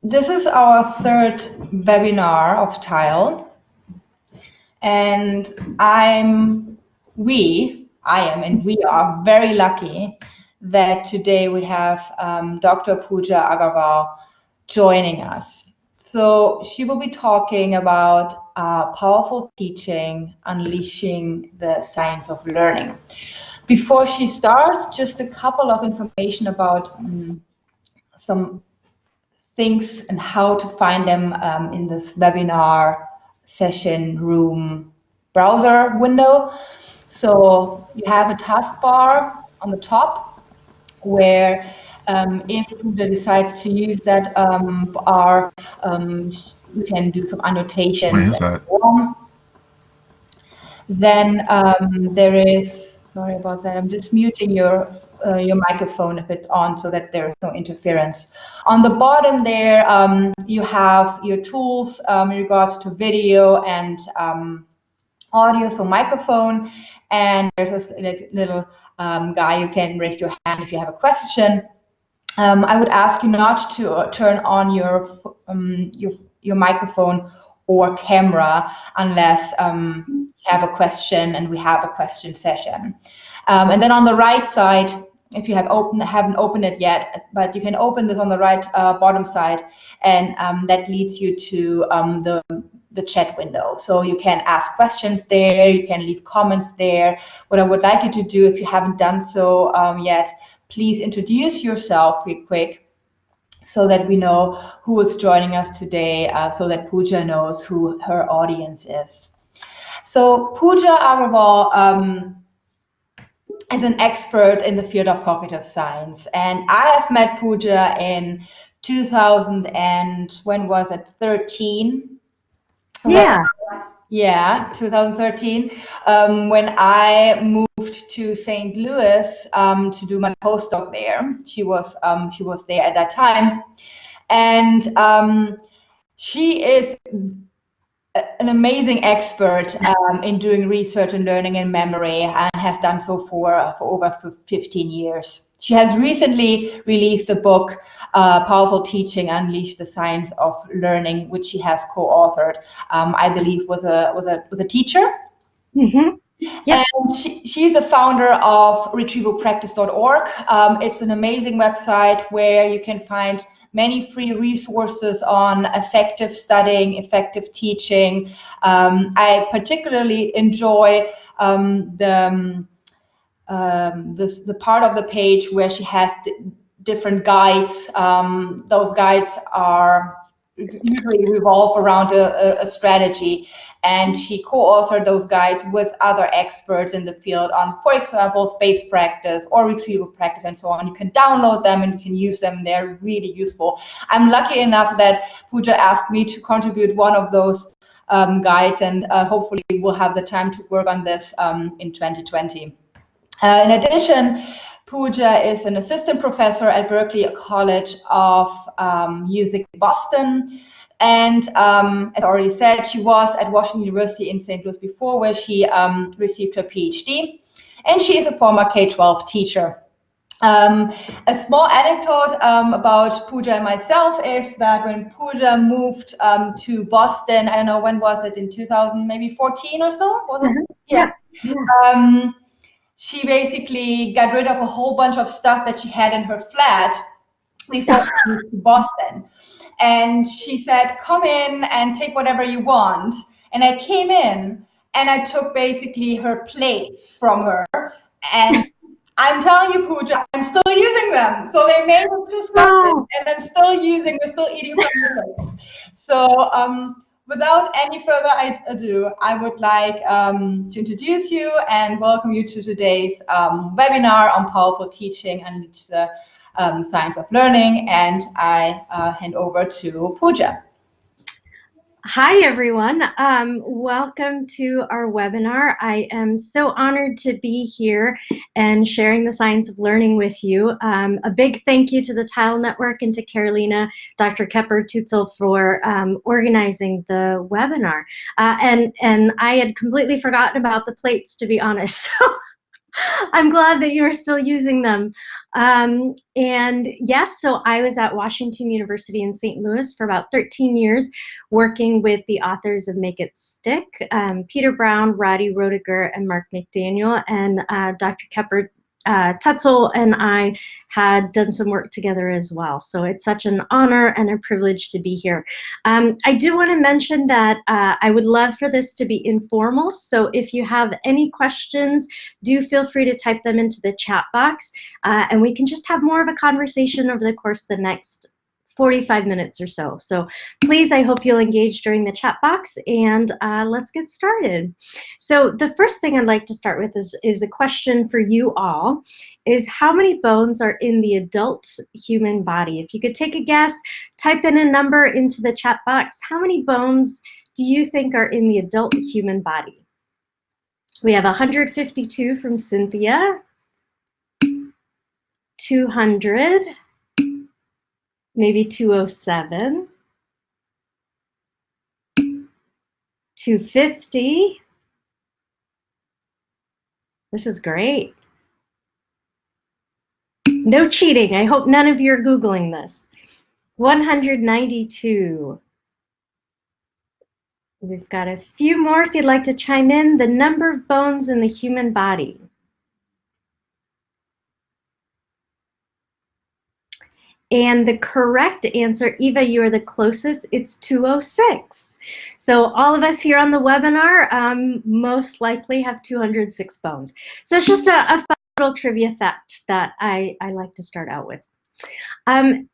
This is our third webinar of TILE, and we are very lucky that today we have Dr. Pooja Agarwal joining us. So she will be talking about powerful teaching, unleashing the science of learning. Before she starts, just a couple of information about some things and how to find them in this webinar session room browser window. So you have a taskbar on the top where if Pooja decides to use that you can do some annotations and so on. Then there is, sorry about that, I'm just muting your microphone if it's on so that there is no interference. On the bottom there, you have your tools in regards to video and audio, so microphone, and there's a little guy you can raise your hand if you have a question. I would ask you not to turn on your microphone or camera unless you have a question and we have a question session. And then on the right side, if you haven't opened it yet, but you can open this on the right bottom side, and that leads you to the chat window. So you can ask questions there, you can leave comments there. What I would like you to do, if you haven't done so yet, please introduce yourself real quick so that we know who is joining us today, so that Pooja knows who her audience is. So Pooja Agarwal is an expert in the field of cognitive science, and I have met Pooja in 2000 and when was it? 13. Yeah. Yeah, 2013, when I moved to St. Louis to do my postdoc there. She was there at that time, and she is an amazing expert in doing research and learning and memory, and has done so for over 15 years. She has recently released a book, Powerful Teaching: Unleash the Science of Learning, which she has co-authored, I believe, with a teacher. Mm-hmm. Yep. And she's the founder of retrievalpractice.org. It's an amazing website where you can find many free resources on effective studying, effective teaching. I particularly enjoy the part of the page where she has different guides. Those guides are usually revolve around a strategy, and she co-authored those guides with other experts in the field on, for example, space practice or retrieval practice and so on. You can download them and you can use them. They're really useful. I'm lucky enough that Pooja asked me to contribute one of those guides, and hopefully we'll have the time to work on this in 2020. In addition, Pooja is an assistant professor at Berklee College of Music in Boston. And as already said, she was at Washington University in St. Louis before, where she received her PhD. And she is a former K-12 teacher. A small anecdote about Pooja and myself is that when Pooja moved to Boston, I don't know, when was it, in 2000, maybe 14 or so? Was it? Yeah. She basically got rid of a whole bunch of stuff that she had in her flat before she moved to Boston. And she said, come in and take whatever you want. And I came in and I took basically her plates from her. And I'm telling you, Pooja, I'm still using them. So they may look disgusting, and I'm still eating from the plates. So without any further ado, I would like to introduce you and welcome you to today's webinar on powerful teaching and the science of learning. And I hand over to Pooja. Hi, everyone. Welcome to our webinar. I am so honored to be here and sharing the science of learning with you. A big thank you to the TILE Network and to Carolina, Dr. Kepper-Tutzel for organizing the webinar. And I had completely forgotten about the plates, to be honest. I'm glad that you are still using them. And yes, so I was at Washington University in St. Louis for about 13 years, working with the authors of Make It Stick, Peter Brown, Roddy Roediger, and Mark McDaniel, and Dr. Kepper Tetzel and I had done some work together as well. So it's such an honor and a privilege to be here. I do want to mention that I would love for this to be informal. So if you have any questions, do feel free to type them into the chat box, and we can just have more of a conversation over the course of the next 45 minutes or so. So please, I hope you'll engage during the chat box, and let's get started. So the first thing I'd like to start with is a question for you all, is how many bones are in the adult human body? If you could take a guess, type in a number into the chat box. How many bones do you think are in the adult human body? We have 152 from Cynthia, 200, maybe 207, 250. This is great. No cheating. I hope none of you are Googling this. 192. We've got a few more if you'd like to chime in. The number of bones in the human body. And the correct answer, Eva, you are the closest. It's 206. So all of us here on the webinar most likely have 206 bones. So it's just a fun little trivia fact that I like to start out with.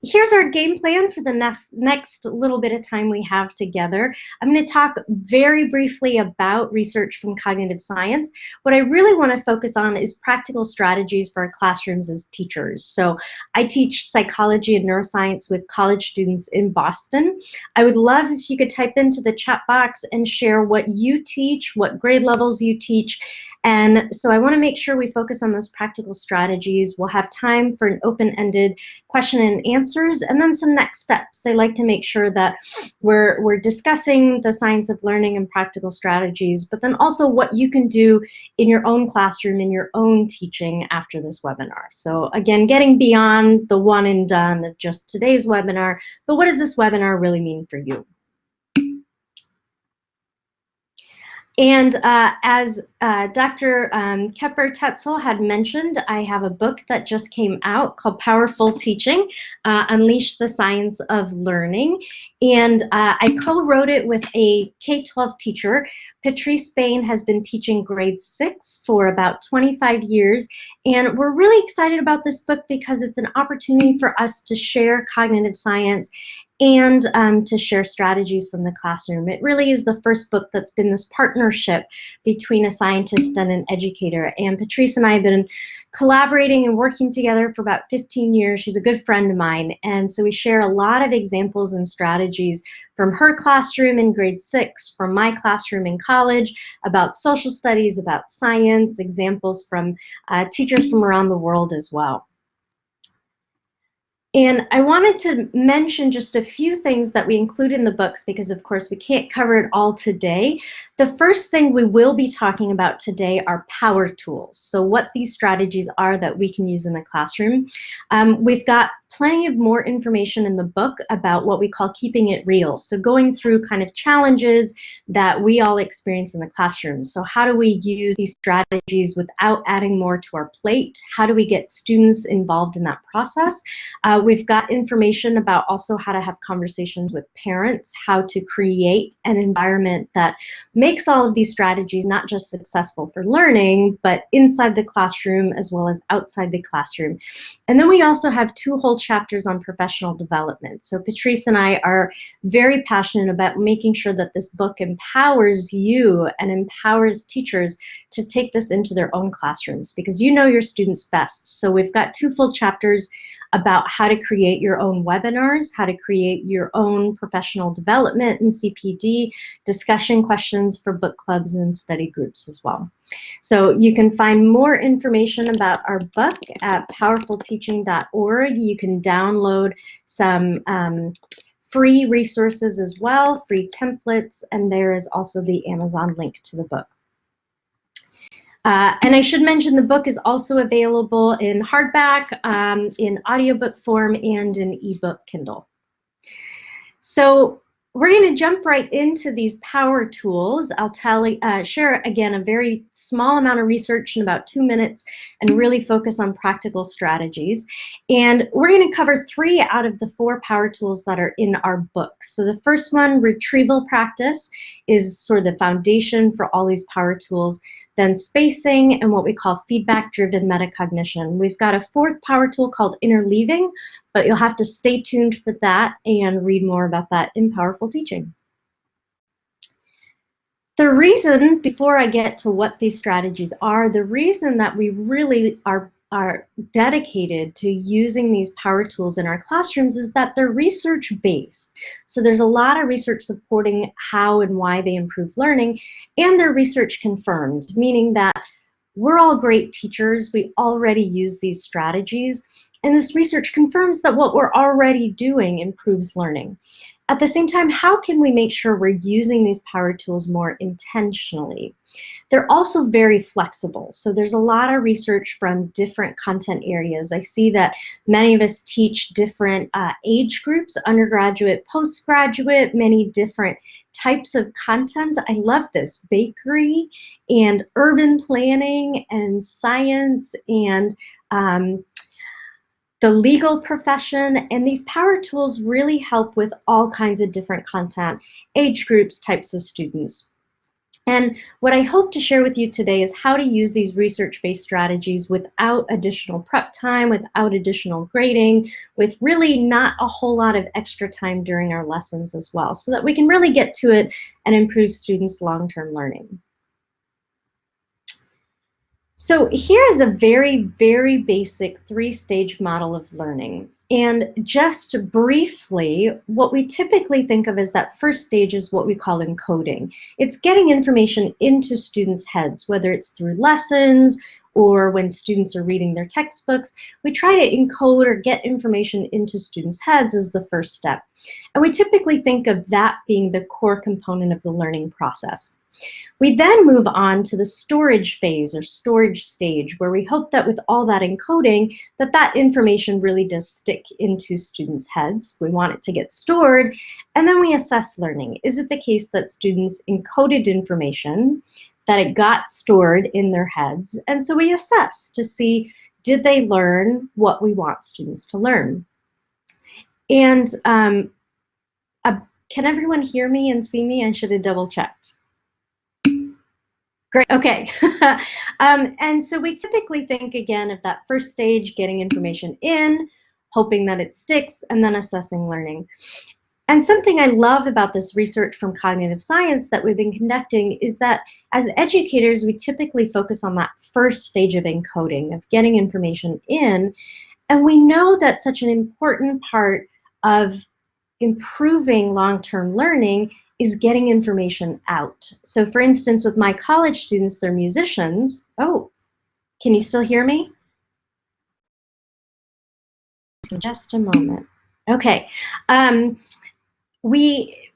Here's our game plan for the next little bit of time we have together. I'm going to talk very briefly about research from cognitive science. What I really want to focus on is practical strategies for our classrooms as teachers. So I teach psychology and neuroscience with college students in Boston. I would love if you could type into the chat box and share what you teach, what grade levels you teach. And so I want to make sure we focus on those practical strategies. We'll have time for an open-ended question and answers, and then some next steps. I like to make sure that we're discussing the science of learning and practical strategies, but then also what you can do in your own classroom, in your own teaching after this webinar. So again, getting beyond the one and done of just today's webinar, but what does this webinar really mean for you? And as Dr. Kepper Tetzel had mentioned, I have a book that just came out called Powerful Teaching, Unleash the Science of Learning. And I co-wrote it with a K-12 teacher. Patrice Bain has been teaching grade 6 for about 25 years. And we're really excited about this book because it's an opportunity for us to share cognitive science and to share strategies from the classroom. It really is the first book that's been this partnership between a scientist and an educator. And Patrice and I have been collaborating and working together for about 15 years. She's a good friend of mine. And so we share a lot of examples and strategies from her classroom in grade 6, from my classroom in college, about social studies, about science, examples from teachers from around the world as well. And I wanted to mention just a few things that we include in the book because, of course, we can't cover it all today. The first thing we will be talking about today are power tools. So what these strategies are that we can use in the classroom. We've got plenty of more information in the book about what we call keeping it real. So going through kind of challenges that we all experience in the classroom. So how do we use these strategies without adding more to our plate? How do we get students involved in that process? We've got information about also how to have conversations with parents, how to create an environment that makes all of these strategies not just successful for learning, but inside the classroom as well as outside the classroom. And then we also have 2 whole chapters on professional development. So Patrice and I are very passionate about making sure that this book empowers you and empowers teachers to take this into their own classrooms because you know your students best. So we've got 2 full chapters about how to create your own webinars, how to create your own professional development and CPD, discussion questions for book clubs and study groups as well. So you can find more information about our book at powerfulteaching.org. You can download some free resources as well, free templates, and there is also the Amazon link to the book. And I should mention the book is also available in hardback, in audiobook form, and in ebook Kindle. So we're going to jump right into these power tools. I'll share again a very small amount of research in about 2 minutes and really focus on practical strategies. And we're going to cover 3 out of the 4 power tools that are in our book. So the first one, retrieval practice, is sort of the foundation for all these power tools. Then spacing and what we call feedback-driven metacognition. We've got a 4th power tool called interleaving, but you'll have to stay tuned for that and read more about that in Powerful Teaching. The reason, before I get to what these strategies are, the reason that we really are dedicated to using these power tools in our classrooms is that they're research-based. So there's a lot of research supporting how and why they improve learning, and they're research confirmed, meaning that we're all great teachers. We already use these strategies. And this research confirms that what we're already doing improves learning. At the same time, how can we make sure we're using these power tools more intentionally? They're also very flexible. So there's a lot of research from different content areas. I see that many of us teach different age groups, undergraduate, postgraduate, many different types of content. I love this. Bakery and urban planning and science and the legal profession, and these power tools really help with all kinds of different content, age groups, types of students. And what I hope to share with you today is how to use these research-based strategies without additional prep time, without additional grading, with really not a whole lot of extra time during our lessons as well, so that we can really get to it and improve students' long-term learning. So here is a very, very basic 3-stage model of learning. And just briefly, what we typically think of as that first stage is what we call encoding. It's getting information into students' heads, whether it's through lessons or when students are reading their textbooks. We try to encode or get information into students' heads as the first step. And we typically think of that being the core component of the learning process. We then move on to the storage phase or storage stage, where we hope that with all that encoding, that information really does stick into students' heads. We want it to get stored, and then we assess learning. Is it the case that students encoded information, that it got stored in their heads? And so we assess to see, did they learn what we want students to learn? And can everyone hear me and see me? I should have double checked. Great, okay. And so we typically think again of that first stage, getting information in, hoping that it sticks, and then assessing learning. And something I love about this research from cognitive science that we've been conducting is that as educators, we typically focus on that first stage of encoding, of getting information in, and we know that such an important part of improving long-term learning is getting information out. So for instance, with my college students, they're musicians. Oh, can you still hear me? Just a moment. Okay.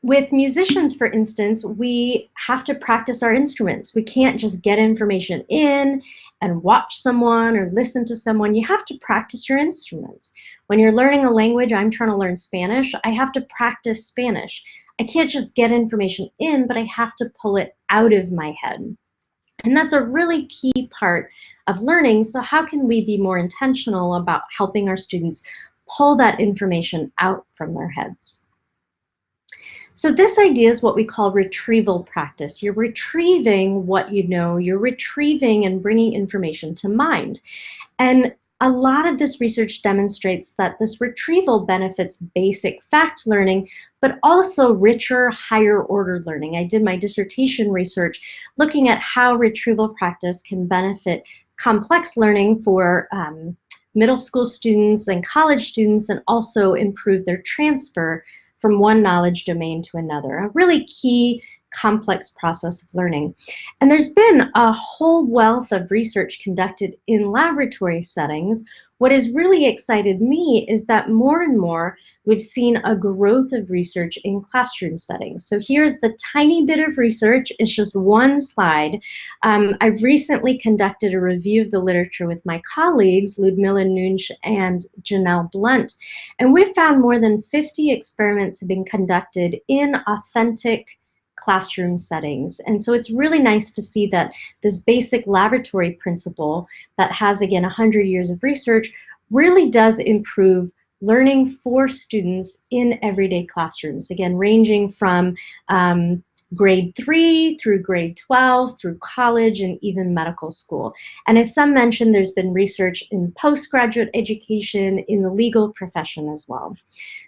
With musicians, for instance, we have to practice our instruments. We can't just get information in and watch someone or listen to someone. You have to practice your instruments. When you're learning a language, I'm trying to learn Spanish, I have to practice Spanish. I can't just get information in, but I have to pull it out of my head. And that's a really key part of learning. So how can we be more intentional about helping our students pull that information out from their heads? So this idea is what we call retrieval practice. You're retrieving what you know, you're retrieving and bringing information to mind. And a lot of this research demonstrates that this retrieval benefits basic fact learning, but also richer, higher order learning. I did my dissertation research looking at how retrieval practice can benefit complex learning for middle school students and college students, and also improve their transfer from one knowledge domain to another. A really key complex process of learning. And there's been a whole wealth of research conducted in laboratory settings. What has really excited me is that more and more we've seen a growth of research in classroom settings. So here's the tiny bit of research. It's just one slide. I've recently conducted a review of the literature with my colleagues, Ludmila Nunch and Janelle Blunt, and we've found more than 50 experiments have been conducted in authentic classroom settings. And so it's really nice to see that this basic laboratory principle that has, again, 100 years of research really does improve learning for students in everyday classrooms, again, ranging from grade 3 through grade 12, through college, and even medical school. And as some mentioned, there's been research in postgraduate education, in the legal profession as well.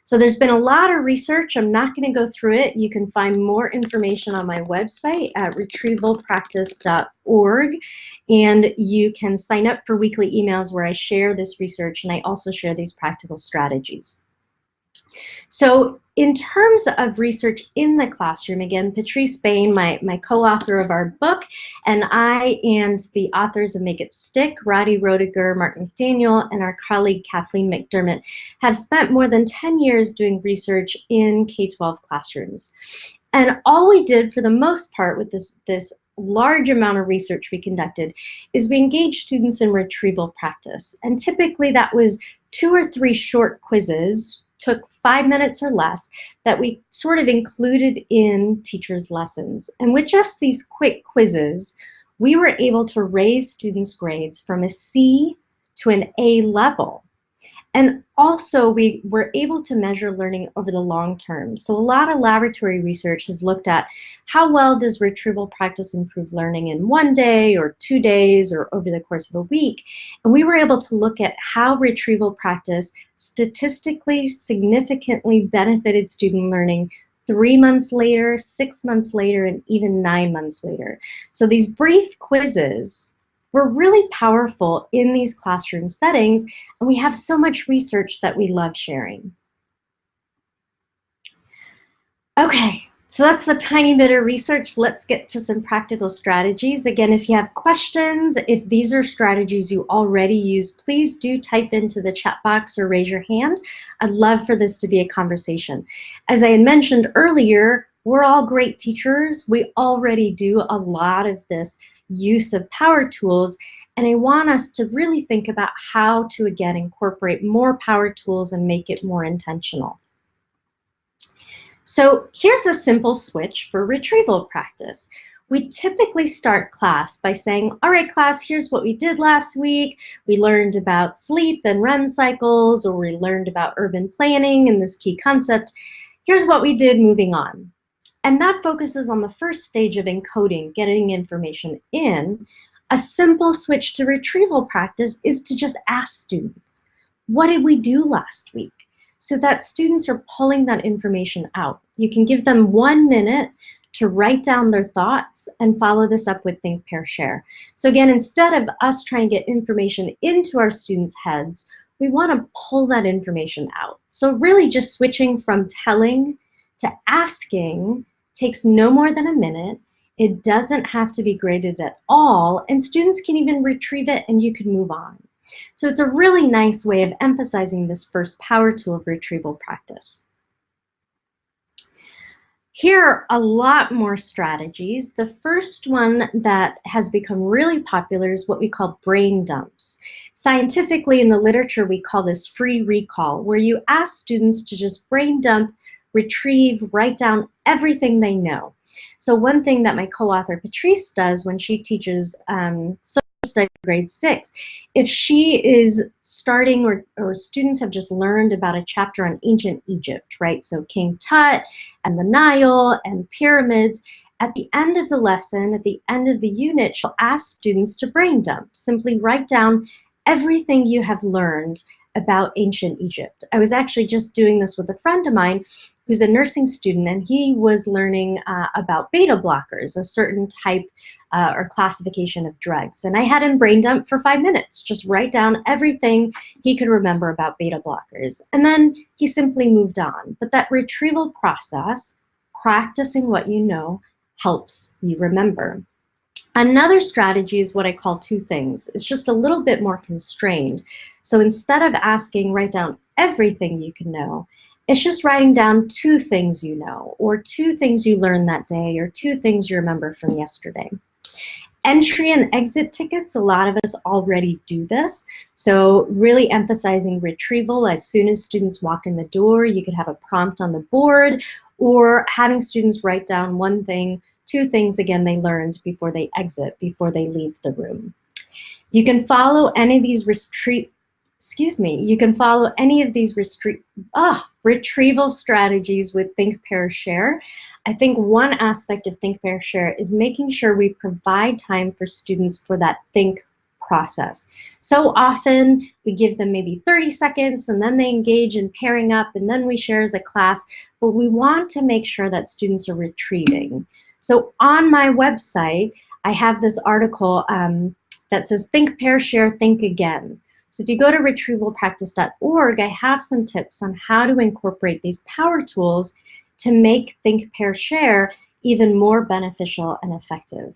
So there's been a lot of research. I'm not going to go through it. You can find more information on my website at retrievalpractice.org, and you can sign up for weekly emails where I share this research, and I also share these practical strategies. So in terms of research in the classroom, again, Patrice Bain, my co-author of our book, and I and the authors of Make It Stick, Roddy Roediger, Mark McDaniel, and our colleague Kathleen McDermott, have spent more than 10 years doing research in K-12 classrooms. And all we did for the most part with this large amount of research we conducted is we engaged students in retrieval practice. And typically that was 2 or 3 short quizzes, took 5 minutes or less, that we sort of included in teachers' lessons. And with just these quick quizzes, we were able to raise students' grades from a C to an A level. And also we were able to measure learning over the long term. So a lot of laboratory research has looked at how well does retrieval practice improve learning in 1 day or 2 days or over the course of a week. And we were able to look at how retrieval practice statistically significantly benefited student learning 3 months later, 6 months later, and even 9 months later. So these brief quizzes were really powerful in these classroom settings, and we have so much research that we love sharing. Okay, so that's the tiny bit of research. Let's get to some practical strategies. Again, if you have questions, if these are strategies you already use, please do type into the chat box or raise your hand. I'd love for this to be a conversation. As I had mentioned earlier, we're all great teachers. We already do a lot of this use of power tools, and I want us to really think about how to, again, incorporate more power tools and make it more intentional. So here's a simple switch for retrieval practice. We typically start class by saying, all right, class, here's what we did last week. We learned about sleep and REM cycles, or we learned about urban planning and this key concept. Here's what we did, moving on. And that focuses on the first stage of encoding, getting information in. A simple switch to retrieval practice is to just ask students, what did we do last week? So that students are pulling that information out. You can give them 1 minute to write down their thoughts and follow this up with think, pair, share. So again, instead of us trying to get information into our students' heads, we want to pull that information out. So really just switching from telling to asking takes no more than a minute. It doesn't have to be graded at all, and students can even retrieve it and you can move on. So it's a really nice way of emphasizing this first power tool of retrieval practice. Here are a lot more strategies. The first one that has become really popular is what we call brain dumps. Scientifically, in the literature, we call this free recall, where you ask students to just brain dump, retrieve, write down everything they know. So one thing that my co-author Patrice does when she teaches social studies grade 6, if she is starting or students have just learned about a chapter on ancient Egypt, right? So King Tut and the Nile and pyramids, at the end of the lesson, at the end of the unit, she'll ask students to brain dump. Simply write down everything you have learned about ancient Egypt. I was actually just doing this with a friend of mine who's a nursing student, and he was learning about beta blockers, a certain type or classification of drugs. And I had him brain dump for 5 minutes, just write down everything he could remember about beta blockers. And then he simply moved on. But that retrieval process, practicing what you know, helps you remember. Another strategy is what I call two things. It's just a little bit more constrained. So instead of asking, write down everything you can know, it's just writing down two things you know, or two things you learned that day, or two things you remember from yesterday. Entry and exit tickets, a lot of us already do this. So really emphasizing retrieval. As soon as students walk in the door, you could have a prompt on the board, or having students write down one thing, two things again they learned before they exit, before they leave the room. You can follow any of these retrieval strategies with Think, Pair, Share. I think one aspect of Think, Pair, Share is making sure we provide time for students for that think process. So often we give them maybe 30 seconds and then they engage in pairing up and then we share as a class, but we want to make sure that students are retrieving. So on my website, I have this article that says Think, Pair, Share, Think Again. So if you go to retrievalpractice.org, I have some tips on how to incorporate these power tools to make Think, Pair, Share even more beneficial and effective.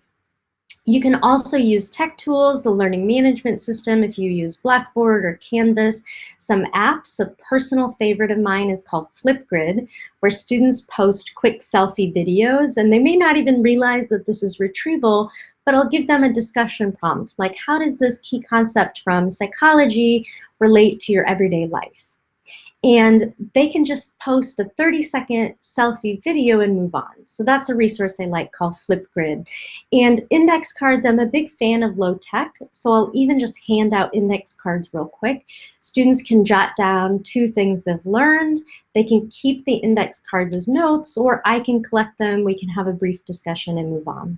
You can also use tech tools, the learning management system, if you use Blackboard or Canvas. Some apps, a personal favorite of mine is called Flipgrid, where students post quick selfie videos, and they may not even realize that this is retrieval, but I'll give them a discussion prompt, like how does this key concept from psychology relate to your everyday life? And they can just post a 30-second selfie video and move on. So that's a resource I like called Flipgrid. And index cards, I'm a big fan of low tech, so I'll even just hand out index cards real quick. Students can jot down two things they've learned. They can keep the index cards as notes, or I can collect them. We can have a brief discussion and move on.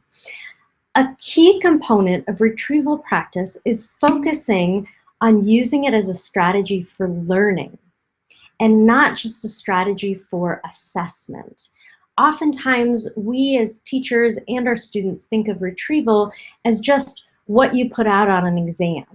A key component of retrieval practice is focusing on using it as a strategy for learning, and not just a strategy for assessment. Oftentimes, we as teachers and our students think of retrieval as just what you put out on an exam.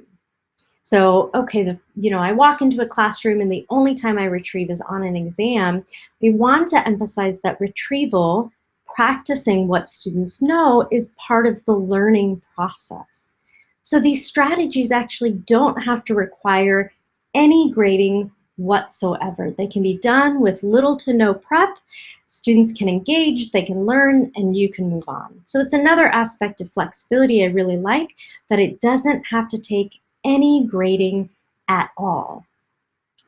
So, okay, I walk into a classroom and the only time I retrieve is on an exam. We want to emphasize that retrieval, practicing what students know, is part of the learning process. So these strategies actually don't have to require any grading whatsoever. They can be done with little to no prep. Students can engage, they can learn, and you can move on. So it's another aspect of flexibility I really like, that it doesn't have to take any grading at all.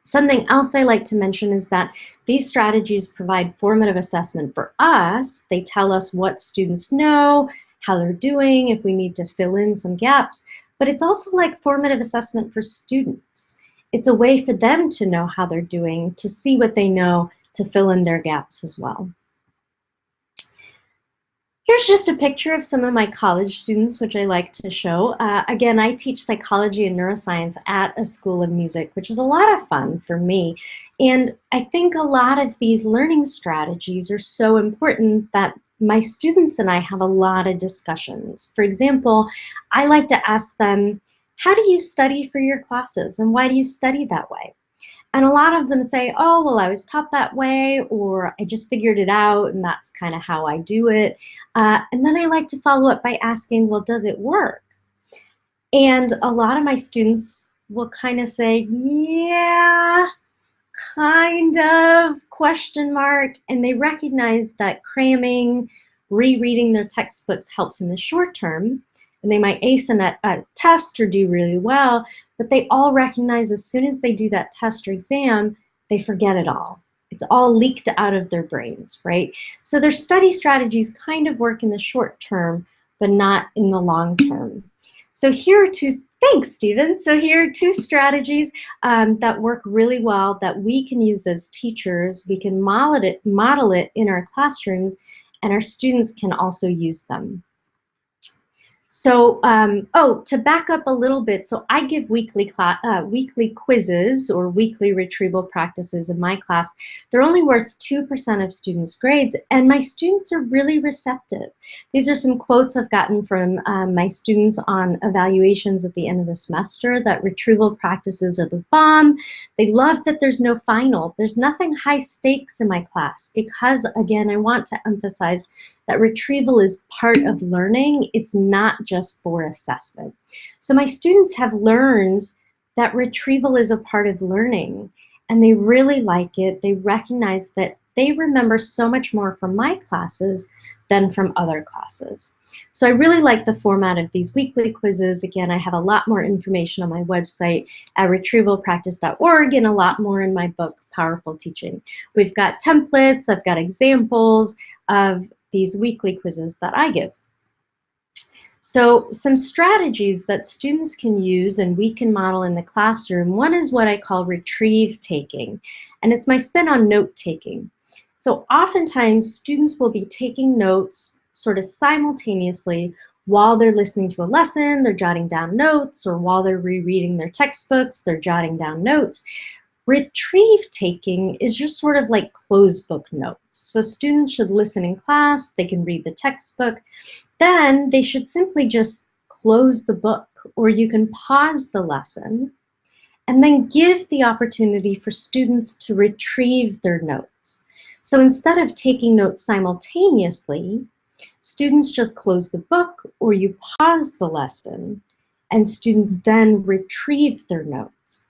Something else I like to mention is that these strategies provide formative assessment for us. They tell us what students know, how they're doing, if we need to fill in some gaps, but it's also like formative assessment for students. It's a way for them to know how they're doing, to see what they know, to fill in their gaps as well. Here's just a picture of some of my college students, which I like to show. Again, I teach psychology and neuroscience at a school of music, which is a lot of fun for me. And I think a lot of these learning strategies are so important that my students and I have a lot of discussions. For example, I like to ask them, how do you study for your classes, and why do you study that way? And a lot of them say, oh, well, I was taught that way, or I just figured it out, and that's kind of how I do it. And then I like to follow up by asking, well, does it work? And a lot of my students will kind of say, yeah, kind of, question mark, and they recognize that cramming, rereading their textbooks helps in the short term, and they might ace a test or do really well, but they all recognize as soon as they do that test or exam, they forget it all. It's all leaked out of their brains, right? So their study strategies kind of work in the short term, but not in the long term. So here are two, thanks, Stephen. So here are two strategies that work really well that we can use as teachers. We can model it in our classrooms, and our students can also use them. So, oh, to back up a little bit, so I give weekly quizzes or weekly retrieval practices in my class. They're only worth 2% of students' grades, and my students are really receptive. These are some quotes I've gotten from my students on evaluations at the end of the semester, that retrieval practices are the bomb. They love that there's no final. There's nothing high stakes in my class because, again, I want to emphasize that retrieval is part of learning. It's not just for assessment. So my students have learned that retrieval is a part of learning, and they really like it. They recognize that they remember so much more from my classes than from other classes. So I really like the format of these weekly quizzes. Again, I have a lot more information on my website at retrievalpractice.org and a lot more in my book, Powerful Teaching. We've got templates, I've got examples of these weekly quizzes that I give. So some strategies that students can use and we can model in the classroom. One is what I call retrieve taking, and it's my spin on note taking. So oftentimes students will be taking notes sort of simultaneously while they're listening to a lesson, they're jotting down notes, or while they're rereading their textbooks, they're jotting down notes. Retrieve taking is just sort of like closed book notes. So students should listen in class, they can read the textbook, then they should simply just close the book, or you can pause the lesson and then give the opportunity for students to retrieve their notes. So instead of taking notes simultaneously, students just close the book or you pause the lesson and students then retrieve their notes.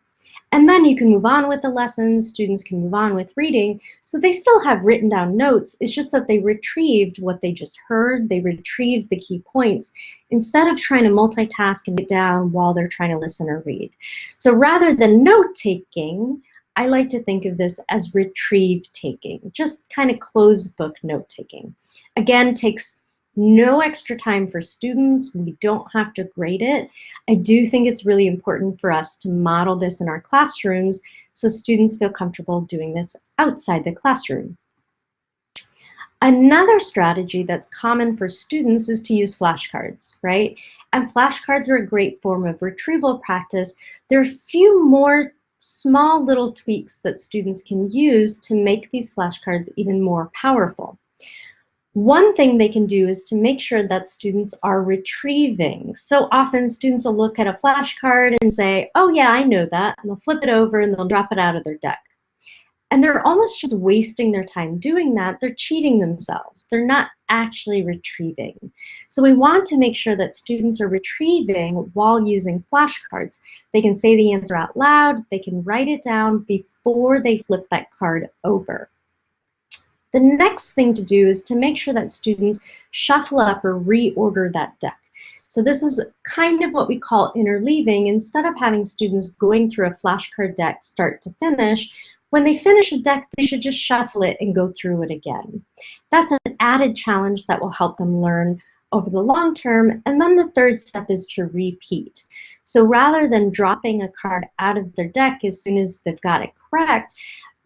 And then you can move on with the lessons, students can move on with reading, so they still have written down notes, it's just that they retrieved what they just heard, they retrieved the key points, instead of trying to multitask and get down while they're trying to listen or read. So rather than note-taking, I like to think of this as retrieve taking, just kind of closed book note-taking. Again, takes no extra time for students. We don't have to grade it. I do think it's really important for us to model this in our classrooms so students feel comfortable doing this outside the classroom. Another strategy that's common for students is to use flashcards, right? And flashcards are a great form of retrieval practice. There are a few more small little tweaks that students can use to make these flashcards even more powerful. One thing they can do is to make sure that students are retrieving. So often students will look at a flashcard and say, oh yeah, I know that, and they'll flip it over and they'll drop it out of their deck. And they're almost just wasting their time doing that. They're cheating themselves. They're not actually retrieving. So we want to make sure that students are retrieving while using flashcards. They can say the answer out loud, they can write it down before they flip that card over. The next thing to do is to make sure that students shuffle up or reorder that deck. So this is kind of what we call interleaving. Instead of having students going through a flashcard deck start to finish, when they finish a deck, they should just shuffle it and go through it again. That's an added challenge that will help them learn over the long term. And then the third step is to repeat. So rather than dropping a card out of their deck as soon as they've got it correct,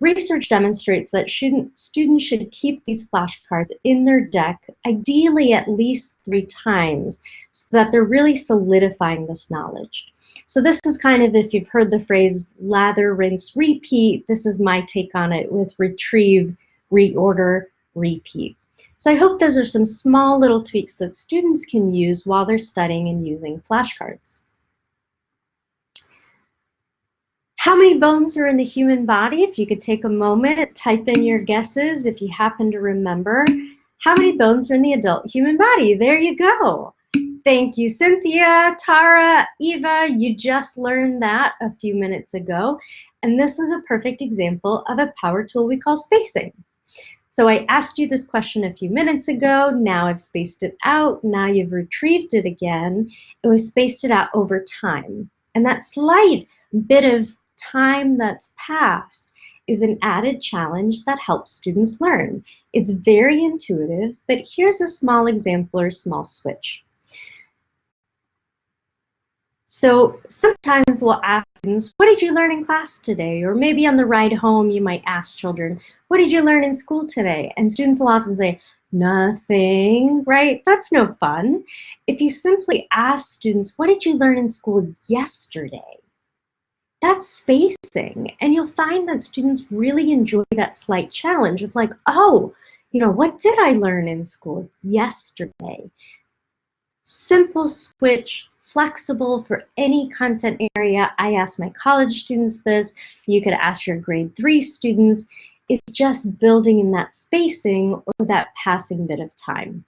research demonstrates that students should keep these flashcards in their deck, ideally at least 3 times, so that they're really solidifying this knowledge. So this is kind of, if you've heard the phrase lather, rinse, repeat, this is my take on it with retrieve, reorder, repeat. So I hope those are some small little tweaks that students can use while they're studying and using flashcards. How many bones are in the human body? If you could take a moment, type in your guesses if you happen to remember. How many bones are in the adult human body? There you go. Thank you, Cynthia, Tara, Eva. You just learned that a few minutes ago. And this is a perfect example of a power tool we call spacing. So I asked you this question a few minutes ago. Now I've spaced it out. Now you've retrieved it again. And we've spaced it out over time. And that slight bit of time that's passed is an added challenge that helps students learn. It's very intuitive, but here's a small example or small switch. So sometimes we'll ask students, what did you learn in class today? Or maybe on the ride home, you might ask children, what did you learn in school today? And students will often say, Nothing, right? That's no fun. If you simply ask students, what did you learn in school yesterday? That's spacing. And you'll find that students really enjoy that slight challenge of like, oh, what did I learn in school yesterday? Simple switch, flexible for any content area. I ask my college students this. You could ask your grade 3 students. It's just building in that spacing or that passing bit of time.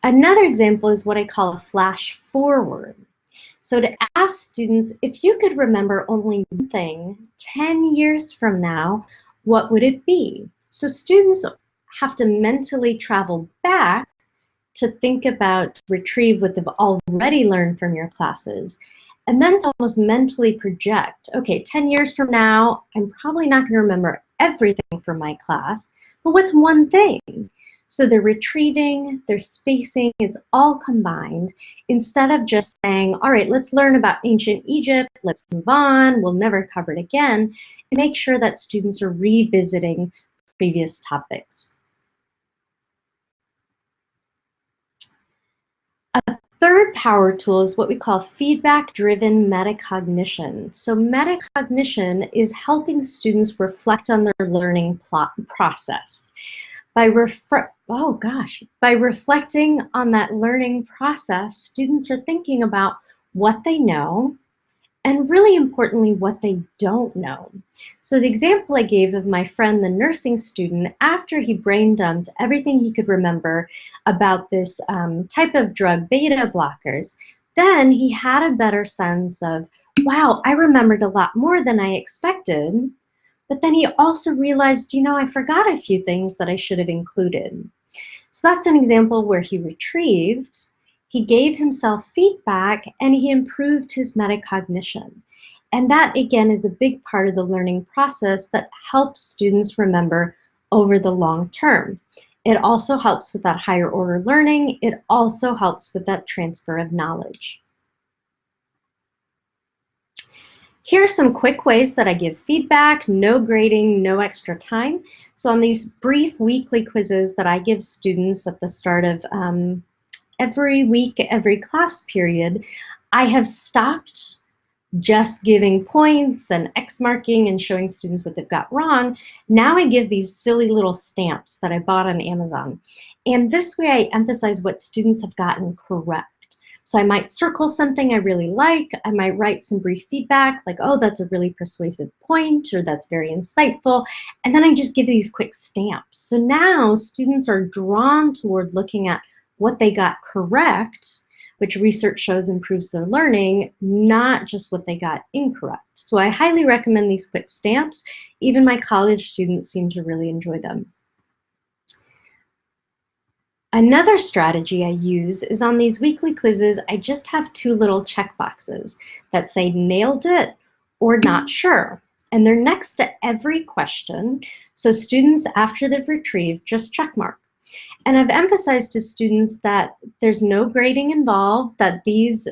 Another example is what I call a flash forward. So to ask students, if you could remember only one thing 10 years from now, what would it be? So students have to mentally travel back to think about, retrieve what they've already learned from your classes, and then to almost mentally project, okay, 10 years from now, I'm probably not going to remember everything from my class, but what's one thing? So they're retrieving, they're spacing, it's all combined, instead of just saying, all right, let's learn about ancient Egypt, let's move on, we'll never cover it again, and make sure that students are revisiting previous topics. A third power tool is what we call feedback-driven metacognition. So metacognition is helping students reflect on their learning process. By reflecting on that learning process, students are thinking about what they know and really importantly, what they don't know. So the example I gave of my friend, the nursing student, after he brain dumped everything he could remember about this type of drug, beta blockers, then he had a better sense of, wow, I remembered a lot more than I expected. But then he also realized, I forgot a few things that I should have included. So that's an example where he retrieved, he gave himself feedback, and he improved his metacognition. And that, again, is a big part of the learning process that helps students remember over the long term. It also helps with that higher order learning. It also helps with that transfer of knowledge. Here are some quick ways that I give feedback, no grading, no extra time. So on these brief weekly quizzes that I give students at the start of every week, every class period, I have stopped just giving points and X marking and showing students what they've got wrong. Now I give these silly little stamps that I bought on Amazon. And this way I emphasize what students have gotten correct. So I might circle something I really like. I might write some brief feedback like, oh, that's a really persuasive point, or that's very insightful. And then I just give these quick stamps. So now students are drawn toward looking at what they got correct, which research shows improves their learning, not just what they got incorrect. So I highly recommend these quick stamps. Even my college students seem to really enjoy them. Another strategy I use is on these weekly quizzes, I just have two little check boxes that say nailed it or not sure. And they're next to every question. So students, after they've retrieved, just check mark. And I've emphasized to students that there's no grading involved, that there's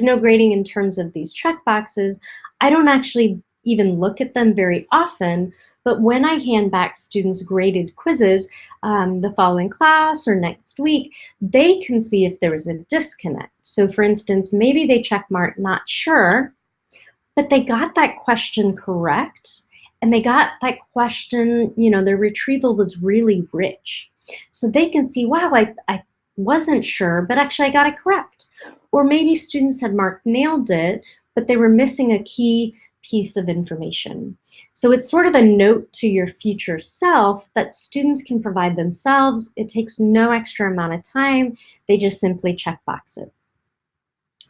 no grading in terms of these check boxes. I don't actually even look at them very often, but when I hand back students graded quizzes the following class or next week, they can see if there was a disconnect. So for instance, maybe they check mark not sure, but they got that question correct, and they got that question, their retrieval was really rich. So they can see, wow, I wasn't sure, but actually I got it correct. Or maybe students had marked nailed it, but they were missing a key piece of information. So it's sort of a note to your future self that students can provide themselves. It takes no extra amount of time. They just simply check box it.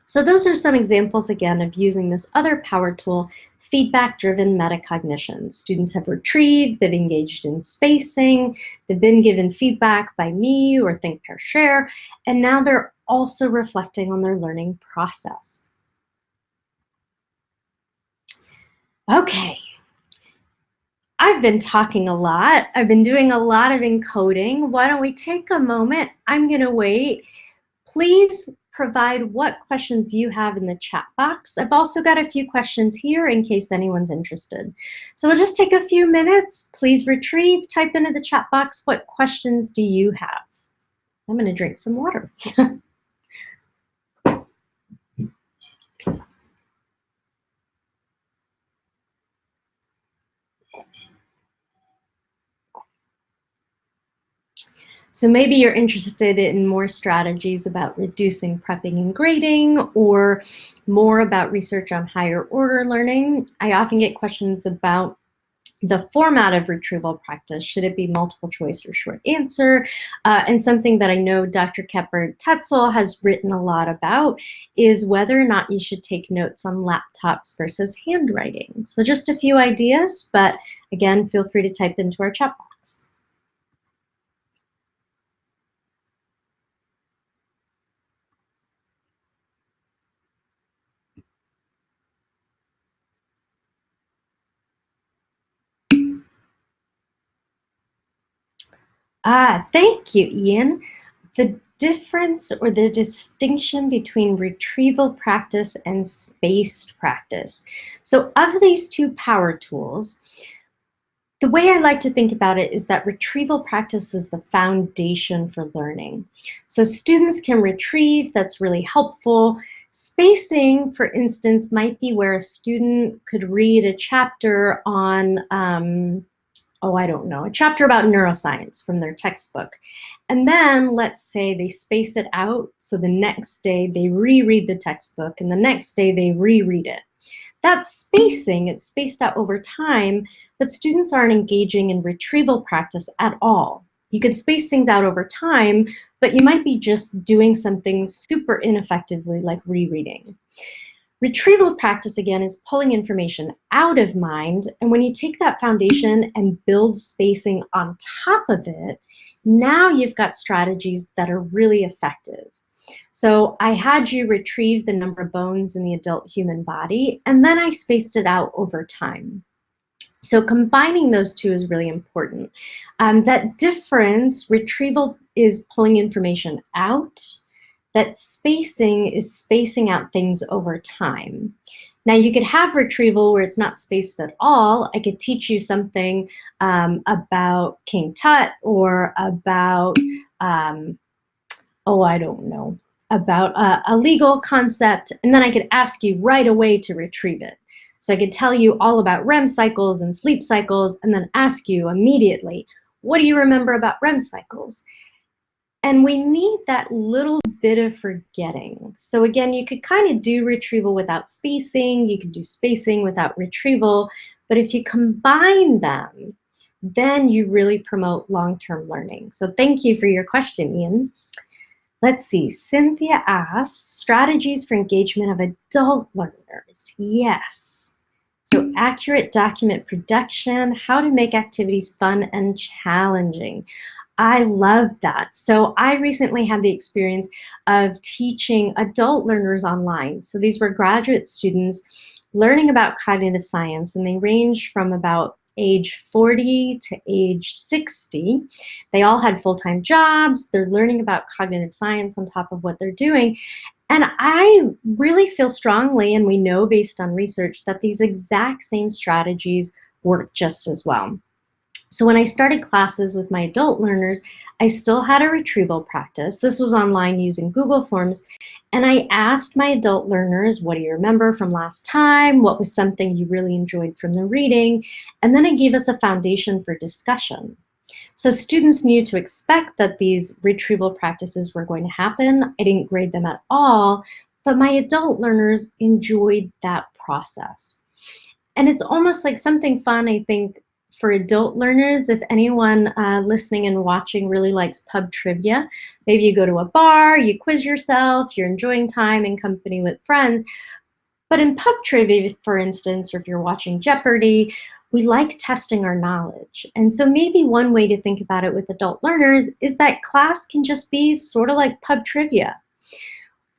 So those are some examples, again, of using this other power tool, feedback-driven metacognition. Students have retrieved, they've engaged in spacing, they've been given feedback by me or think, pair, share, and now they're also reflecting on their learning process. Okay, I've been talking a lot. I've been doing a lot of encoding. Why don't we take a moment? I'm going to wait. Please provide what questions you have in the chat box. I've also got a few questions here in case anyone's interested. So we'll just take a few minutes. Please retrieve, type into the chat box, what questions do you have? I'm going to drink some water. So maybe you're interested in more strategies about reducing prepping and grading, or more about research on higher order learning. I often get questions about the format of retrieval practice. Should it be multiple choice or short answer? And something that I know Dr. Kepper-Tetzel has written a lot about is whether or not you should take notes on laptops versus handwriting. So just a few ideas, but again, feel free to type into our chat box. Thank you, Ian. The difference or the distinction between retrieval practice and spaced practice. So of these two power tools, the way I like to think about it is that retrieval practice is the foundation for learning. So students can retrieve, that's really helpful. Spacing, for instance, might be where a student could read a chapter on I don't know, a chapter about neuroscience from their textbook. And then let's say they space it out, so the next day they reread the textbook, and the next day they reread it. That's spacing, it's spaced out over time, but students aren't engaging in retrieval practice at all. You could space things out over time, but you might be just doing something super ineffectively like rereading. Retrieval practice, again, is pulling information out of mind, and when you take that foundation and build spacing on top of it, now you've got strategies that are really effective. So I had you retrieve the number of bones in the adult human body, and then I spaced it out over time. So combining those two is really important. That difference, retrieval is pulling information out, that spacing is spacing out things over time. Now you could have retrieval where it's not spaced at all. I could teach you something about King Tut, or about, I don't know, about a legal concept, and then I could ask you right away to retrieve it. So I could tell you all about REM cycles and sleep cycles, and then ask you immediately, what do you remember about REM cycles? And we need that little bit of forgetting. So again, you could kind of do retrieval without spacing, you could do spacing without retrieval, but if you combine them, then you really promote long-term learning. So thank you for your question, Ian. Let's see, Cynthia asks, strategies for engagement of adult learners. Yes. So accurate document production, how to make activities fun and challenging. I love that. So I recently had the experience of teaching adult learners online. So these were graduate students learning about cognitive science, and they ranged from about age 40 to age 60. They all had full-time jobs. They're learning about cognitive science on top of what they're doing. And I really feel strongly, and we know based on research, that these exact same strategies work just as well. So when I started classes with my adult learners, I still had a retrieval practice. This was online using Google Forms. And I asked my adult learners, what do you remember from last time? What was something you really enjoyed from the reading? And then I gave us a foundation for discussion. So students knew to expect that these retrieval practices were going to happen. I didn't grade them at all, but my adult learners enjoyed that process. And it's almost like something fun, I think, for adult learners. If anyone listening and watching really likes pub trivia, maybe you go to a bar, you quiz yourself, you're enjoying time in company with friends. But in pub trivia, for instance, or if you're watching Jeopardy, we like testing our knowledge. And so maybe one way to think about it with adult learners is that class can just be sort of like pub trivia.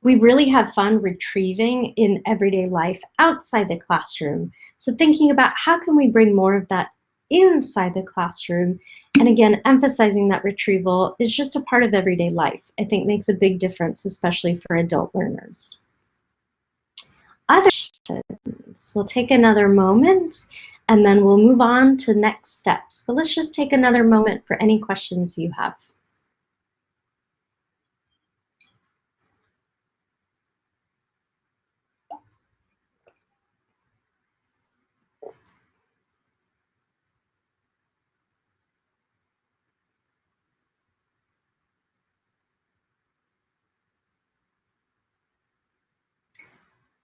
We really have fun retrieving in everyday life outside the classroom. So thinking about how can we bring more of that inside the classroom. And again, emphasizing that retrieval is just a part of everyday life, I think makes a big difference, especially for adult learners. Other questions? We'll take another moment and then we'll move on to next steps. But let's just take another moment for any questions you have.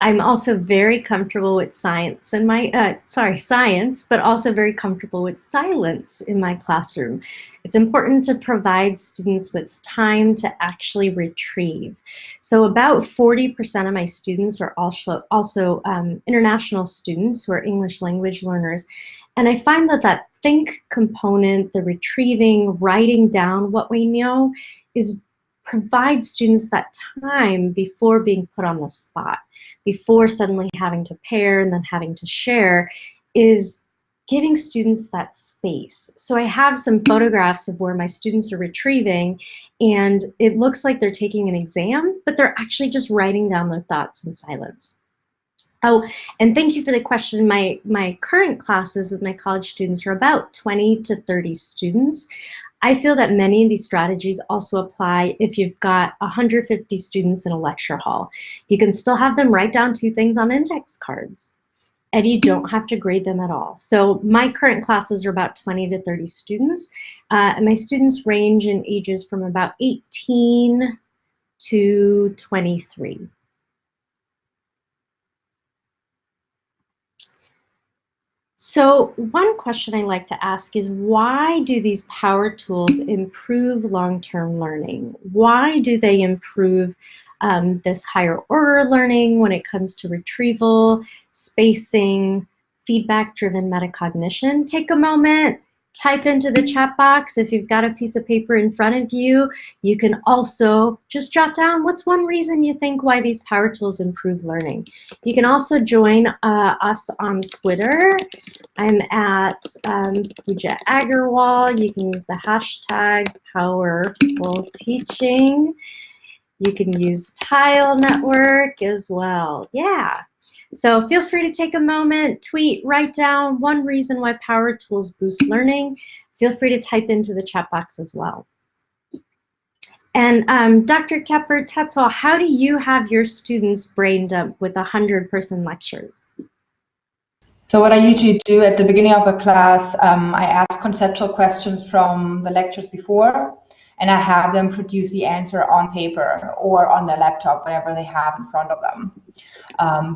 I'm also very comfortable with science in my, science, but also very comfortable with silence in my classroom. It's important to provide students with time to actually retrieve. So about 40% of my students are also international students who are English language learners. And I find that that think component, the retrieving, writing down what we know, provide students that time before being put on the spot, before suddenly having to pair and then having to share, is giving students that space. So I have some photographs of where my students are retrieving, and it looks like they're taking an exam, but they're actually just writing down their thoughts in silence. Oh, and thank you for the question. My current classes with my college students are about 20 to 30 students. I feel that many of these strategies also apply if you've got 150 students in a lecture hall. You can still have them write down 2 things on index cards, and you don't have to grade them at all. So my current classes are about 20 to 30 students, and my students range in ages from about 18 to 23. So one question I like to ask is, why do these power tools improve long-term learning? Why do they improve this higher order learning when it comes to retrieval, spacing, feedback-driven metacognition? Take a moment, type into the chat box. If you've got a piece of paper in front of you, you can also just jot down what's one reason you think why these power tools improve learning. You can also join us on Twitter. I'm at Pooja Agarwal. You can use the hashtag powerful teaching. You can use Tile Network as well. Yeah. So feel free to take a moment, tweet, write down one reason why power tools boost learning. Feel free to type into the chat box as well. And Dr. Kepper-Tetzel, how do you have your students brain dump with 100-person lectures? So what I usually do at the beginning of a class, I ask conceptual questions from the lectures before, and I have them produce the answer on paper or on their laptop, whatever they have in front of them.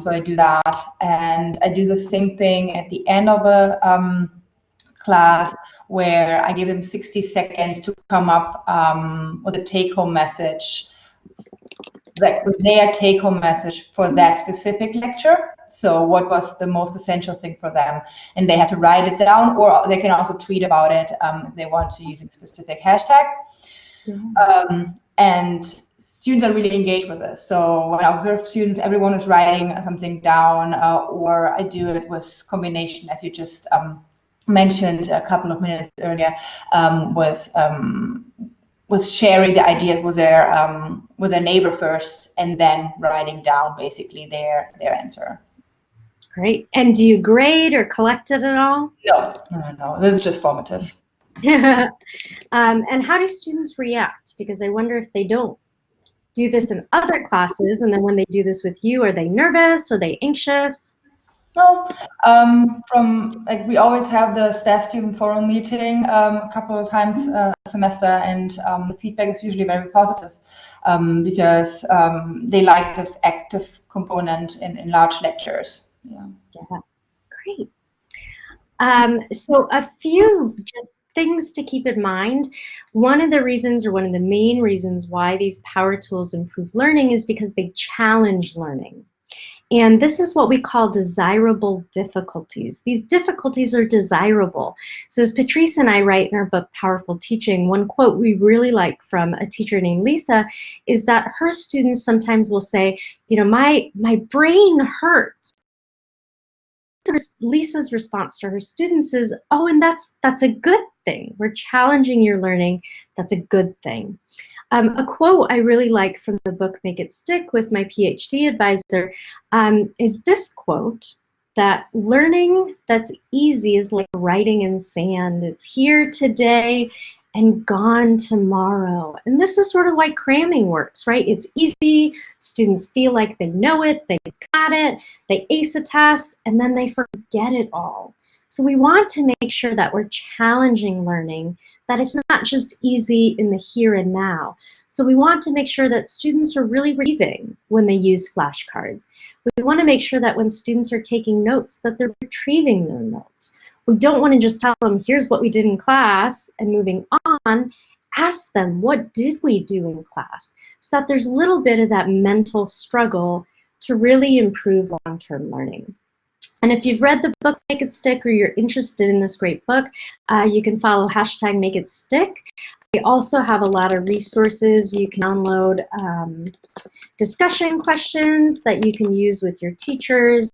So I do that, and I do the same thing at the end of a class, where I give them 60 seconds to come up with a take-home message, like with their take-home message for that specific lecture. So what was the most essential thing for them? And they have to write it down, or they can also tweet about it if they want to use a specific hashtag. And students are really engaged with this. So when I observe students, everyone is writing something down, or I do it with combination, as you just mentioned a couple of minutes earlier, with sharing the ideas with their neighbor first, and then writing down basically their answer. Great. And do you grade or collect it at all? No. This is just formative. And how do students react? Because I wonder if they don't do this in other classes, and then when they do this with you, are they nervous? Are they anxious? Well, we always have the staff-student forum meeting a couple of times a semester, and the feedback is usually very positive because they like this active component in large lectures. Yeah, great. So a few just things to keep in mind. One of the reasons, or one of the main reasons why these power tools improve learning, is because they challenge learning. And this is what we call desirable difficulties. These difficulties are desirable. So as Patrice and I write in our book, Powerful Teaching, one quote we really like from a teacher named Lisa is that her students sometimes will say, you know, my brain hurts Lisa's response to her students is, oh, and that's a good thing. We're challenging your learning. That's a good thing. A quote I really like from the book Make It Stick with my PhD advisor is this quote, that learning that's easy is like writing in sand. It's here today and gone tomorrow. And this is sort of why cramming works, right? It's easy, students feel like they know it, they got it, they ace a test, and then they forget it all. So we want to make sure that we're challenging learning, that it's not just easy in the here and now. So we want to make sure that students are really retrieving when they use flashcards. We want to make sure that when students are taking notes, that they're retrieving their notes. We don't want to just tell them, here's what we did in class, and moving on. Ask them, what did we do in class? So that there's a little bit of that mental struggle to really improve long-term learning. And if you've read the book Make It Stick, or you're interested in this great book, you can follow #MakeItStick. We also have a lot of resources. You can download discussion questions that you can use with your teachers.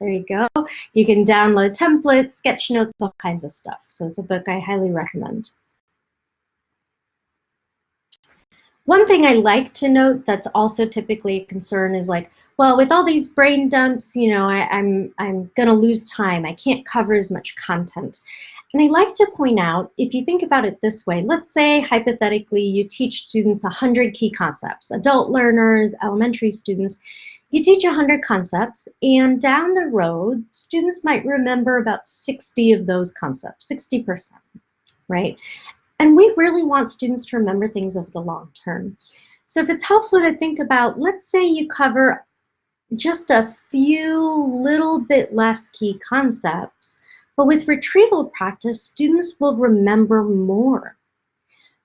There you go. You can download templates, sketch notes, all kinds of stuff. So it's a book I highly recommend. One thing I like to note that's also typically a concern is like, well, with all these brain dumps, you know, I'm going to lose time. I can't cover as much content. And I like to point out, if you think about it this way, let's say hypothetically you teach students 100 key concepts, adult learners, elementary students. You teach 100 concepts, and down the road, students might remember about 60 of those concepts, 60%, right? And we really want students to remember things over the long term. So if it's helpful to think about, let's say you cover just a few little bit less key concepts, but with retrieval practice, students will remember more.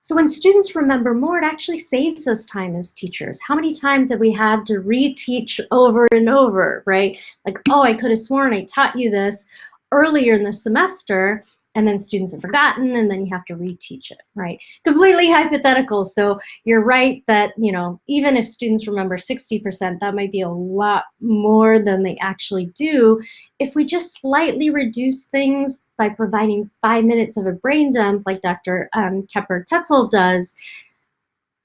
So when students remember more, it actually saves us time as teachers. How many times have we had to reteach over and over, right? Like, oh, I could have sworn I taught you this earlier in the semester, and then students have forgotten, and then you have to reteach it, right? Completely hypothetical. So you're right that, you know, even if students remember 60%, that might be a lot more than they actually do. If we just slightly reduce things by providing 5 minutes of a brain dump, like Dr. Kepper-Tetzel does,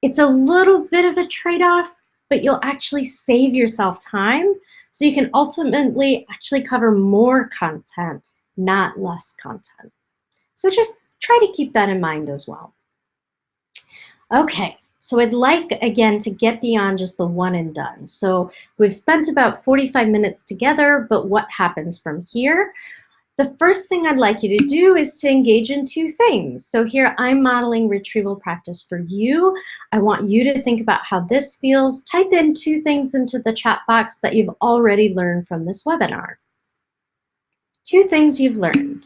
it's a little bit of a trade-off, but you'll actually save yourself time, so you can ultimately actually cover more content, not less content. So just try to keep that in mind as well. Okay, so I'd like, again, to get beyond just the one and done. So we've spent about 45 minutes together, but what happens from here? The first thing I'd like you to do is to engage in two things. So here I'm modeling retrieval practice for you. I want you to think about how this feels. Type in 2 things into the chat box that you've already learned from this webinar. 2 things you've learned.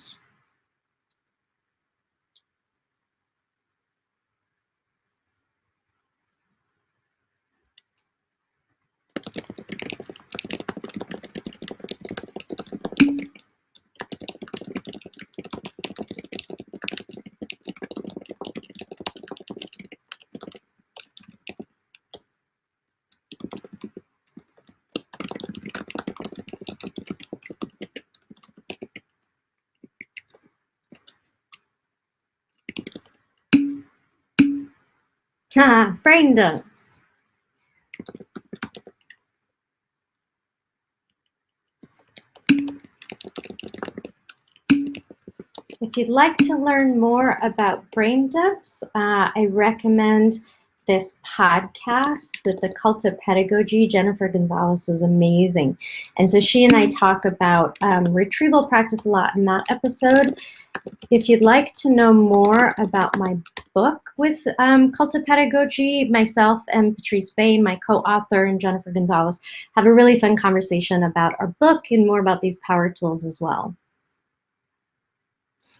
Brain dumps. If you'd like to learn more about brain dumps, I recommend this podcast with the Cult of Pedagogy. Jennifer Gonzalez is amazing. And so she and I talk about retrieval practice a lot in that episode. If you'd like to know more about my book with Cult of Pedagogy, myself and Patrice Bain, my co-author, and Jennifer Gonzalez have a really fun conversation about our book and more about these power tools as well.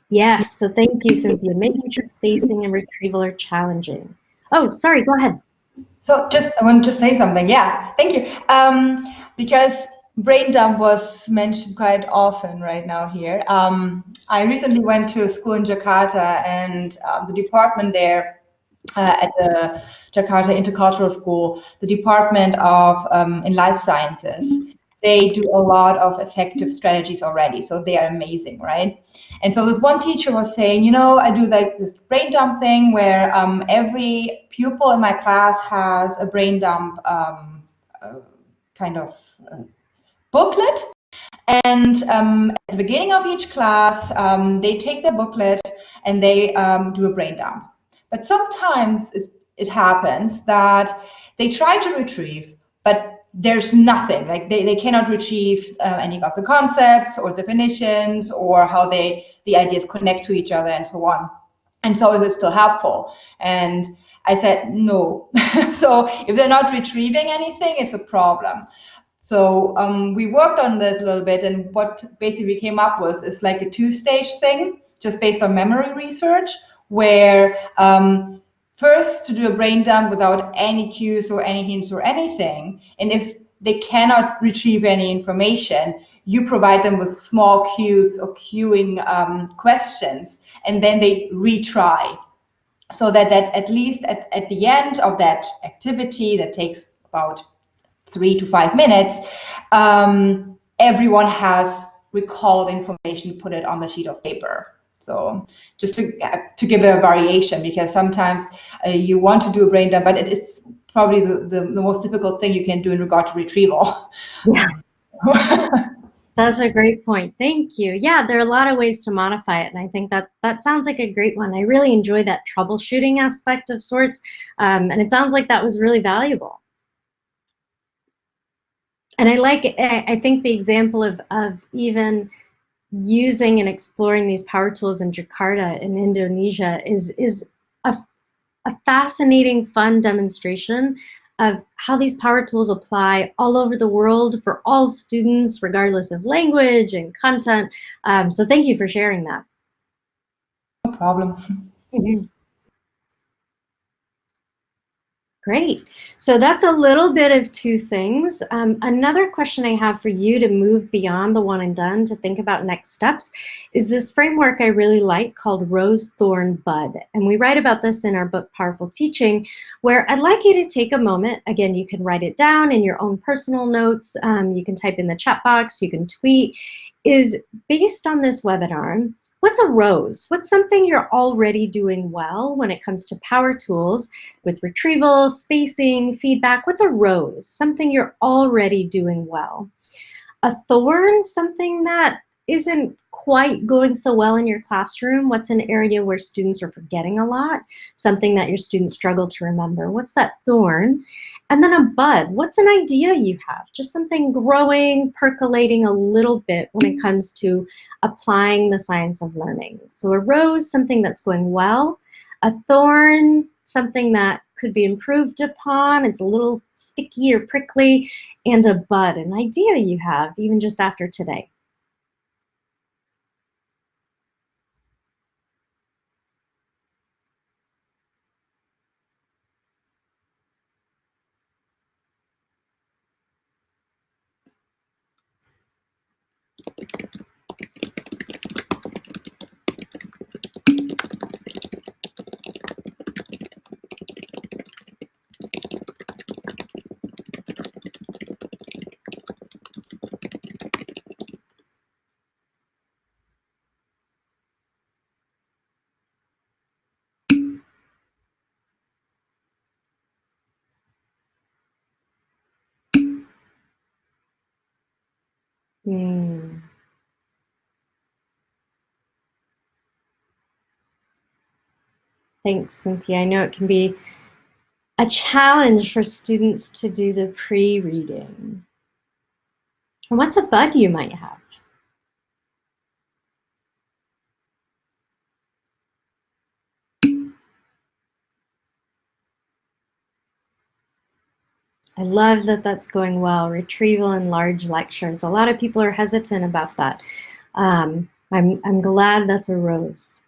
Yes, so thank you, Cynthia. Making sure spacing and retrieval are challenging. Oh, sorry, go ahead. So I want to just say something. Yeah, thank you. Because brain dump was mentioned quite often right now here. I recently went to a school in Jakarta, and the department there at the Jakarta Intercultural School, the Department of in Life Sciences, they do a lot of effective strategies already, so they are amazing, right? And so this one teacher was saying, you know, I do like this brain dump thing where every pupil in my class has a brain dump kind of booklet. And at the beginning of each class, they take the booklet and they do a brain dump. But sometimes it happens that they try to retrieve, but there's nothing. Like they cannot retrieve any of the concepts or definitions or how the ideas connect to each other and so on. And so is it still helpful? And I said, no. So if they're not retrieving anything, it's a problem. So we worked on this a little bit, and what basically we came up with is like a two-stage thing, just based on memory research, where first to do a brain dump without any cues or any hints or anything, and if they cannot retrieve any information, you provide them with small cues or cueing questions, and then they retry. So that at least at the end of that activity that takes about 3 to 5 minutes, everyone has recalled information, put it on the sheet of paper. So just to give a variation, because sometimes you want to do a brain dump, but it is probably the most difficult thing you can do in regard to retrieval. Yeah. That's a great point. Thank you. Yeah, there are a lot of ways to modify it, and I think that sounds like a great one. I really enjoy that troubleshooting aspect of sorts, and it sounds like that was really valuable. And I think the example of even using and exploring these power tools in Jakarta in Indonesia is a fascinating, fun demonstration of how these power tools apply all over the world for all students, regardless of language and content. So thank you for sharing that. No problem. Great. So that's a little bit of two things. Another question I have for you to move beyond the one and done to think about next steps is this framework I really like called Rose, Thorn, Bud. And we write about this in our book, Powerful Teaching, where I'd like you to take a moment. Again, you can write it down in your own personal notes. You can type in the chat box. You can tweet. Is based on this webinar. What's a rose? What's something you're already doing well when it comes to power tools with retrieval, spacing, feedback? What's a rose? Something you're already doing well. A thorn, something that isn't quite going so well in your classroom. What's an area where students are forgetting a lot? Something that your students struggle to remember. What's that thorn? And then a bud, what's an idea you have? Just something growing, percolating a little bit when it comes to applying the science of learning. So a rose, something that's going well. A thorn, something that could be improved upon. It's a little sticky or prickly. And a bud, an idea you have, even just after today. Thanks, Cynthia. I know it can be a challenge for students to do the pre-reading. And what's a bud you might have? I love that that's going well. Retrieval in large lectures. A lot of people are hesitant about that. I'm glad that's a rose.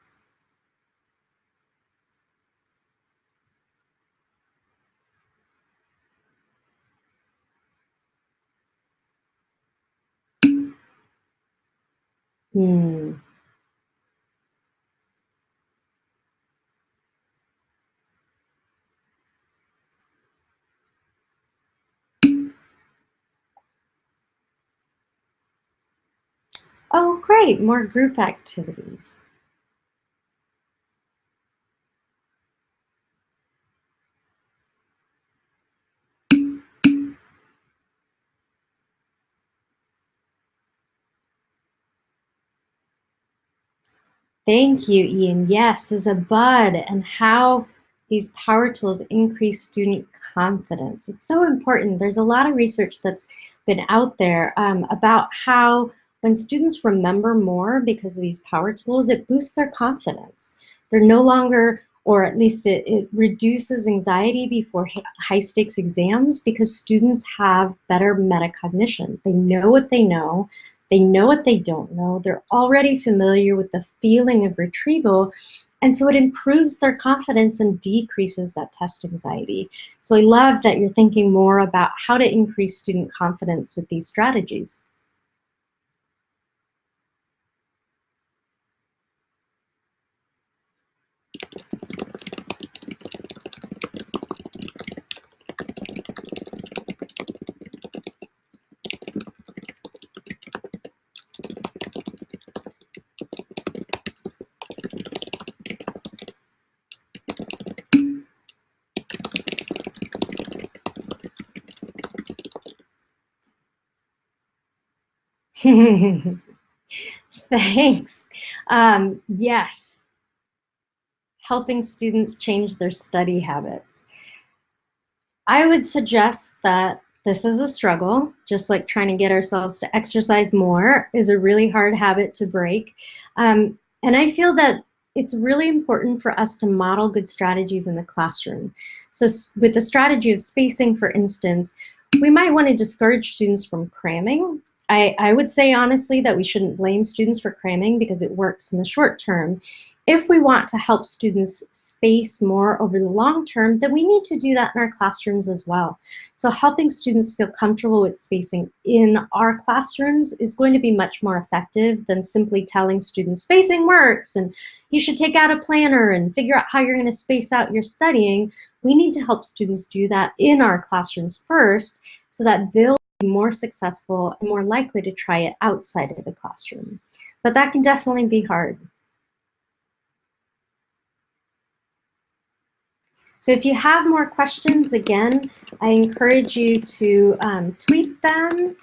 Oh, great, more group activities. Thank you, Ian. Yes, as a bud, and how these power tools increase student confidence. It's so important. There's a lot of research that's been out there about how when students remember more because of these power tools, it boosts their confidence. They're no longer, or at least it reduces anxiety before high stakes exams because students have better metacognition. They know what they know. They know what they don't know. They're already familiar with the feeling of retrieval, and so it improves their confidence and decreases that test anxiety. So I love that you're thinking more about how to increase student confidence with these strategies. Thanks. Yes, helping students change their study habits. I would suggest that this is a struggle, just like trying to get ourselves to exercise more is a really hard habit to break. And I feel that it's really important for us to model good strategies in the classroom. So with the strategy of spacing, for instance, we might want to discourage students from cramming. I would say honestly that we shouldn't blame students for cramming because it works in the short term. If we want to help students space more over the long term, then we need to do that in our classrooms as well. So helping students feel comfortable with spacing in our classrooms is going to be much more effective than simply telling students spacing works and you should take out a planner and figure out how you're going to space out your studying. We need to help students do that in our classrooms first so that they'll be more successful and more likely to try it outside of the classroom. But that can definitely be hard. So if you have more questions, again, I encourage you to tweet them.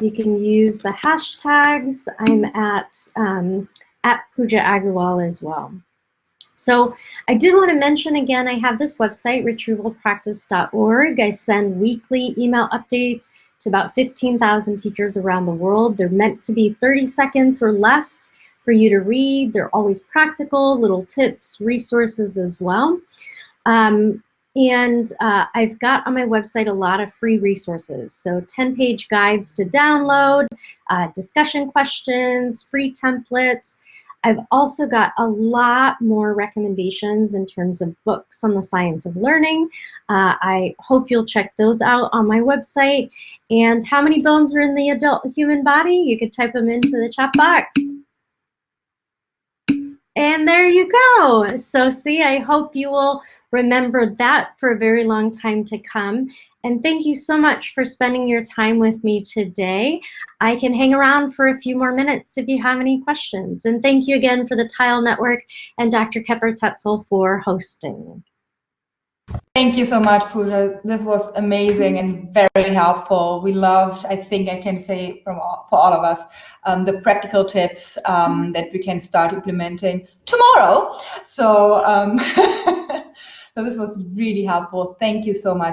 You can use the hashtags. I'm at Pooja Agarwal as well. So I did want to mention again, I have this website, retrievalpractice.org. I send weekly email updates to about 15,000 teachers around the world. They're meant to be 30 seconds or less for you to read. They're always practical, little tips, resources as well. I've got on my website a lot of free resources. So 10-page guides to download, discussion questions, free templates. I've also got a lot more recommendations in terms of books on the science of learning. I hope you'll check those out on my website. And how many bones are in the adult human body? You could type them into the chat box. And there you go. So see, I hope you will remember that for a very long time to come. And thank you so much for spending your time with me today. I can hang around for a few more minutes if you have any questions. And thank you again for the Tile Network and Dr. Kepper-Tetzel for hosting. Thank you so much, Pooja. This was amazing and very helpful. We loved, I think I can say for all of us, the practical tips that we can start implementing tomorrow. So, so this was really helpful. Thank you so much.